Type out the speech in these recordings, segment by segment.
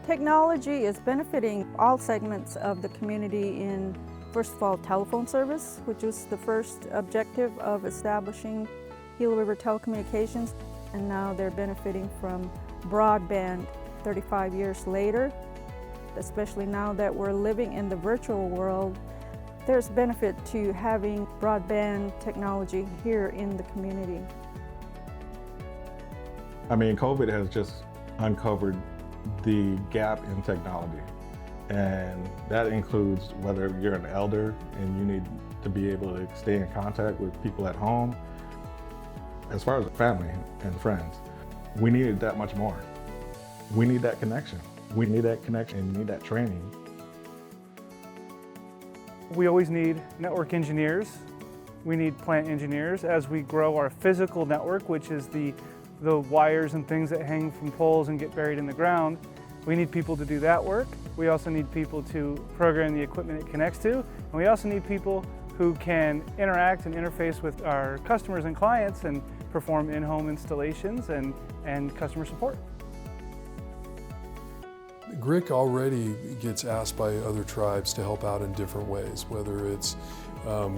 Technology is benefiting all segments of the community in, first of all, telephone service, which was the first objective of establishing Gila River Telecommunications, and now they're benefiting from broadband 35 years later. Especially now that we're living in the virtual world, there's benefit to having broadband technology here in the community. I mean, COVID has just uncovered the gap in technology, and that includes whether you're an elder and you need to be able to stay in contact with people at home. As far as family and friends, we needed that much more. We need that connection. We need that connection and need that training. We always need network engineers. We need plant engineers as we grow our physical network, which is the wires and things that hang from poles and get buried in the ground. We need people to do that work. We also need people to program the equipment it connects to. And we also need people who can interact and interface with our customers and clients and perform in-home installations and customer support. GRIC already gets asked by other tribes to help out in different ways, whether it's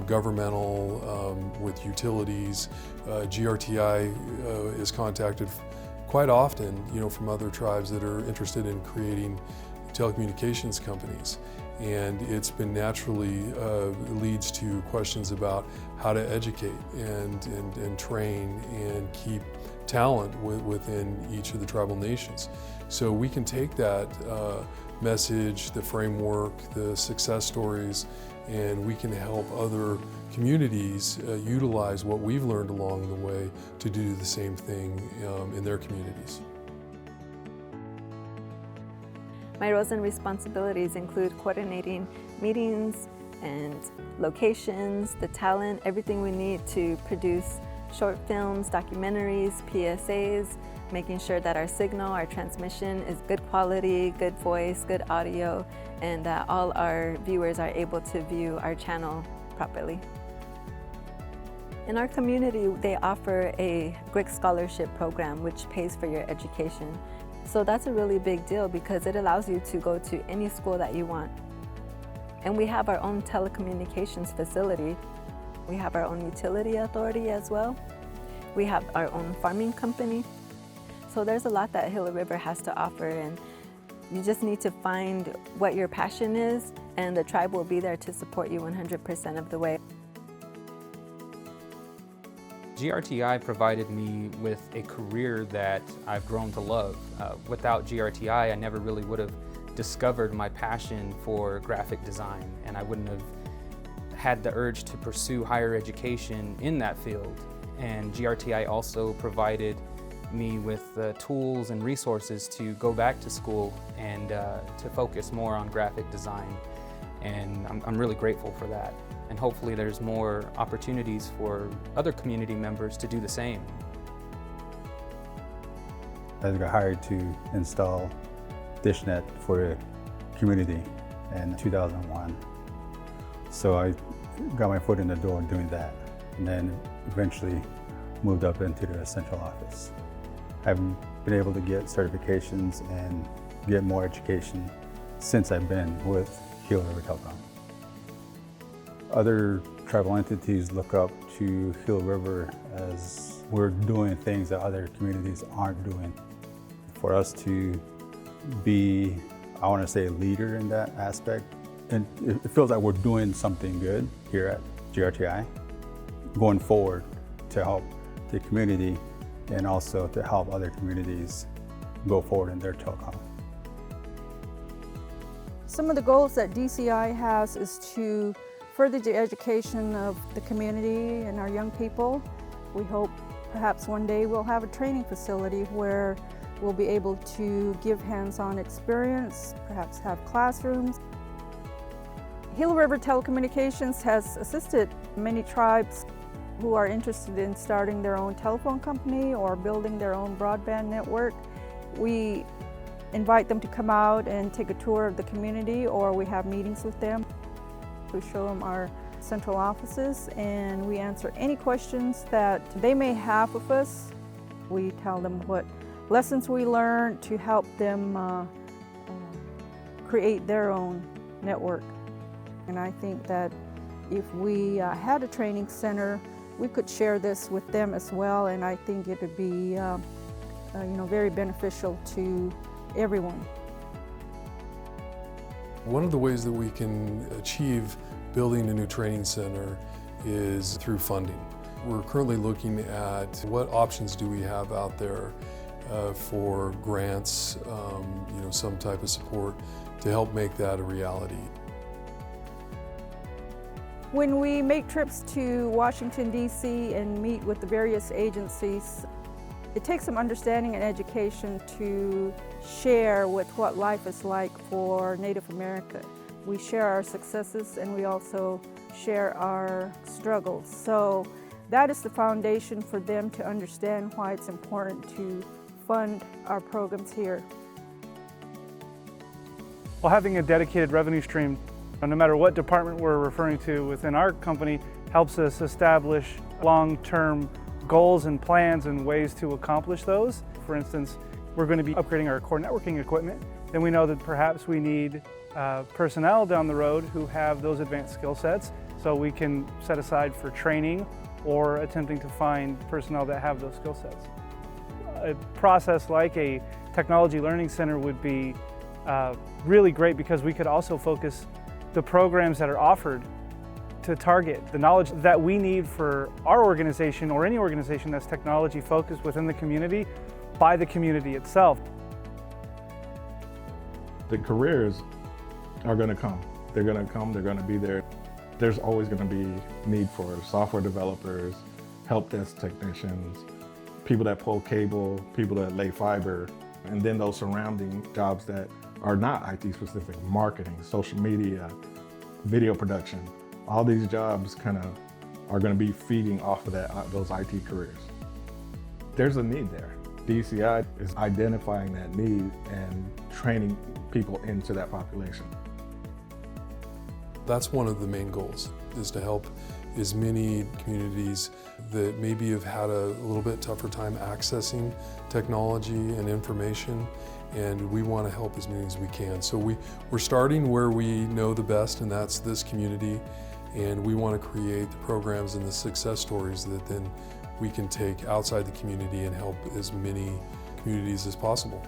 governmental, with utilities. GRTI is contacted quite often, from other tribes that are interested in creating telecommunications companies. And it's been naturally leads to questions about how to educate and train and keep talent within each of the tribal nations. So we can take that message, the framework, the success stories, and we can help other communities utilize what we've learned along the way to do the same thing in their communities. My roles and responsibilities include coordinating meetings and locations, the talent, everything we need to produce short films, documentaries, PSAs, making sure that our signal, our transmission is good quality, good voice, good audio, and that all our viewers are able to view our channel properly. In our community, they offer a GRIC scholarship program which pays for your education. So that's a really big deal because it allows you to go to any school that you want. And we have our own telecommunications facility. We have our own utility authority as well. We have our own farming company. So there's a lot that Gila River has to offer, and you just need to find what your passion is, and the tribe will be there to support you 100% of the way. GRTI provided me with a career that I've grown to love. Without GRTI, I never really would have discovered my passion for graphic design, and I wouldn't have had the urge to pursue higher education in that field. And GRTI also provided me with the tools and resources to go back to school and to focus more on graphic design. And I'm really grateful for that. And hopefully there's more opportunities for other community members to do the same. I got hired to install DishNet for the community in 2001. So I got my foot in the door doing that, and then eventually moved up into the central office. I've been able to get certifications and get more education since I've been with Gila River Telecom. Other tribal entities look up to Gila River as we're doing things that other communities aren't doing. For us to be, I want to say, a leader in that aspect, and it feels like we're doing something good here at GRTI, going forward to help the community and also to help other communities go forward in their telecom. Some of the goals that DCI has is to further the education of the community and our young people. We hope perhaps one day we'll have a training facility where we'll be able to give hands-on experience, perhaps have classrooms. Gila River Telecommunications has assisted many tribes who are interested in starting their own telephone company or building their own broadband network. We invite them to come out and take a tour of the community, or we have meetings with them. We show them our central offices and we answer any questions that they may have with us. We tell them what lessons we learned to help them create their own network. And I think that if we had a training center, we could share this with them as well, and I think it would be very beneficial to everyone. One of the ways that we can achieve building a new training center is through funding. We're currently looking at what options do we have out there for grants, some type of support to help make that a reality. When we make trips to Washington, D.C. and meet with the various agencies, it takes some understanding and education to share with what life is like for Native America. We share our successes and we also share our struggles. So that is the foundation for them to understand why it's important to fund our programs here. Well, having a dedicated revenue stream, no matter what department we're referring to within our company, helps us establish long-term goals and plans and ways to accomplish those. For instance, we're going to be upgrading our core networking equipment, then we know that perhaps we need personnel down the road who have those advanced skill sets, so we can set aside for training or attempting to find personnel that have those skill sets. A process like a technology learning center would be really great because we could also focus the programs that are offered to target the knowledge that we need for our organization or any organization that's technology focused within the community by the community itself. The careers are going to come. They're going to come, they're going to be there. There's always going to be need for software developers, help desk technicians, people that pull cable, people that lay fiber, and then those surrounding jobs that are not IT specific, marketing, social media, video production. All these jobs kind of are going to be feeding off of those IT careers. There's a need there. DCI is identifying that need and training people into that population. That's one of the main goals, is to help as many communities that maybe have had a little bit tougher time accessing technology and information, and we want to help as many as we can. So we're starting where we know the best, and that's this community, and we want to create the programs and the success stories that then we can take outside the community and help as many communities as possible.